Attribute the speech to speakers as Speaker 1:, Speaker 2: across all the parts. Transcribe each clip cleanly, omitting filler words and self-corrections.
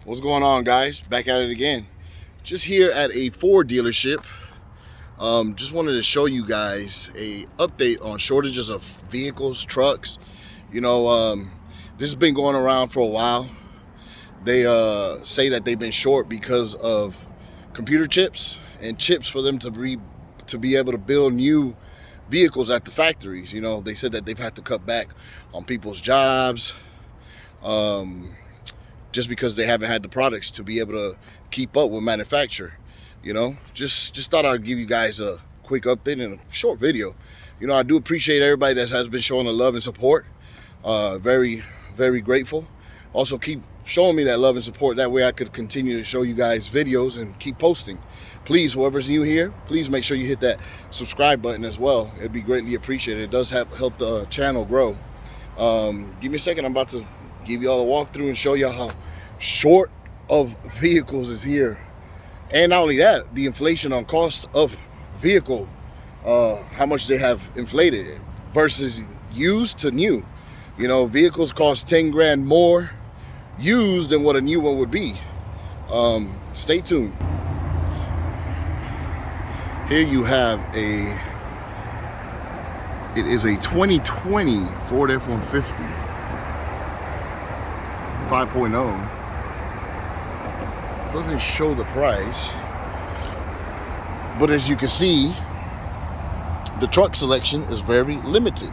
Speaker 1: What's going on, guys? Back at it again. Just here at a Ford dealership. Just wanted to show you guys a update on shortages of vehicles, trucks. This has been going around for a while. They say that they've been short because of computer chips and chips for them to be able to build new vehicles at the factories. They said that they've had to cut back on people's jobs. Just because they haven't had the products to be able to keep up with manufacture. Just thought I'd give you guys a quick update in a short video. I do appreciate everybody that has been showing the love and support. Very, very grateful. Also, keep showing me that love and support. That way I could continue to show you guys videos and keep posting. Please, whoever's new here, please make sure you hit that subscribe button as well. It'd be greatly appreciated. It does help the channel grow. Give me a second. I'm about to give you all a walkthrough and show y'all how short of vehicles is here. And not only that, the inflation on cost of vehicle, how much they have inflated versus used to new. Vehicles cost 10 grand more used than what a new one would be. Stay tuned. Here you have it is a 2020 Ford F-150 5.0. Doesn't show the price, but as you can see, the truck selection is very limited.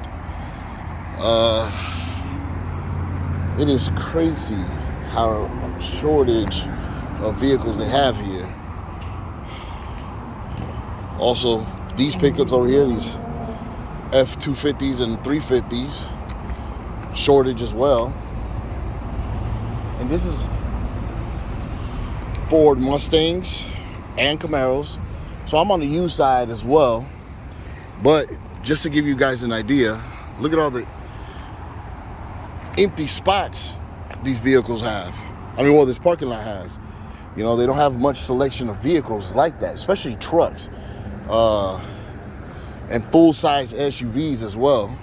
Speaker 1: It is crazy how shortage of vehicles they have here. Also, these pickups over here, these F-250s and 350s, shortage as well. And this is Ford Mustangs and Camaros. So I'm on the used side as well. But just to give you guys an idea, look at all the empty spots these vehicles have. This parking lot has. They don't have much selection of vehicles like that, especially trucks and full-size SUVs as well.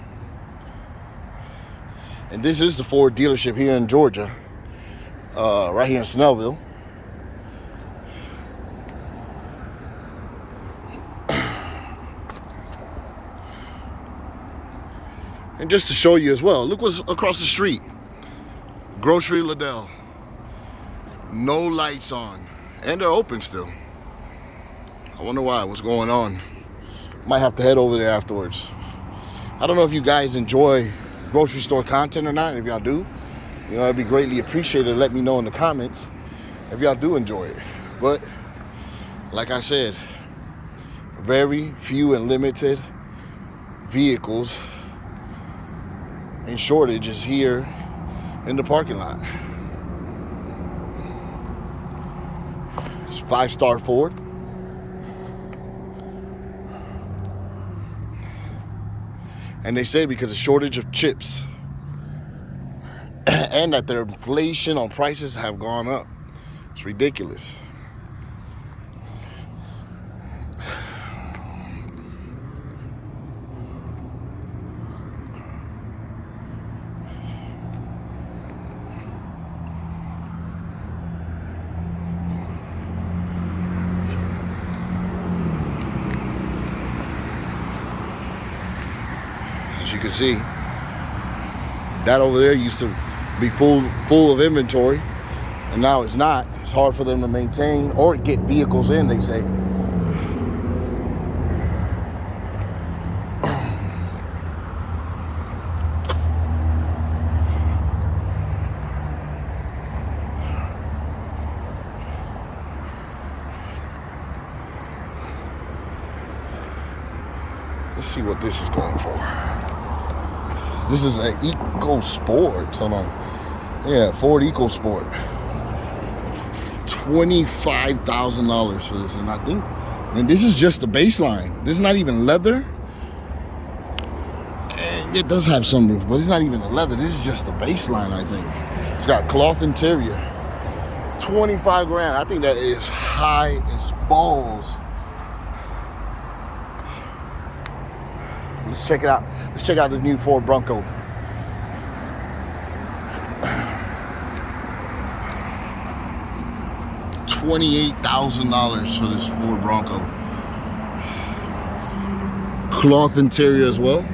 Speaker 1: And this is the Ford dealership here in Georgia. Right here in Snellville. And just to show you as well, look what's across the street. Grocery Liddell. No lights on. And they're open still. I wonder why. What's going on? Might have to head over there afterwards. I don't know if you guys enjoy grocery store content or not. If y'all do, it'd be greatly appreciated. Let me know in the comments if y'all do enjoy it. But like I said, very few and limited vehicles and shortages here in the parking lot. It's FiveStar Ford. And they say because of shortage of chips and that their inflation on prices have gone up. It's ridiculous. As you can see, that over there used to be full of inventory, and now it's not. It's hard for them to maintain or get vehicles in, they say. Let's see what this is going for. This is an EcoSport. Hold on. Yeah, Ford EcoSport. $25,000 for this. And this is just the baseline. This is not even leather. And it does have sunroof, but it's not even the leather. This is just the baseline, I think. It's got cloth interior. 25 grand. I think that is high as balls. Let's check it out. Let's check out this new Ford Bronco. $28,000 for this Ford Bronco. Cloth interior as well.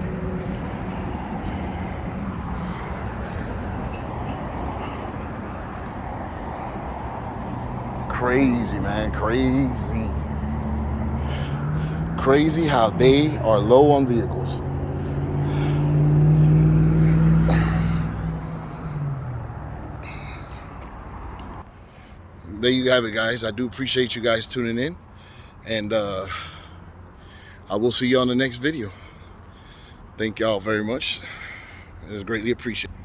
Speaker 1: Crazy, man, crazy. Crazy how they are low on vehicles. There you have it, guys. I do appreciate you guys tuning in, and I will see you on the next video. Thank y'all very much. It is greatly appreciated.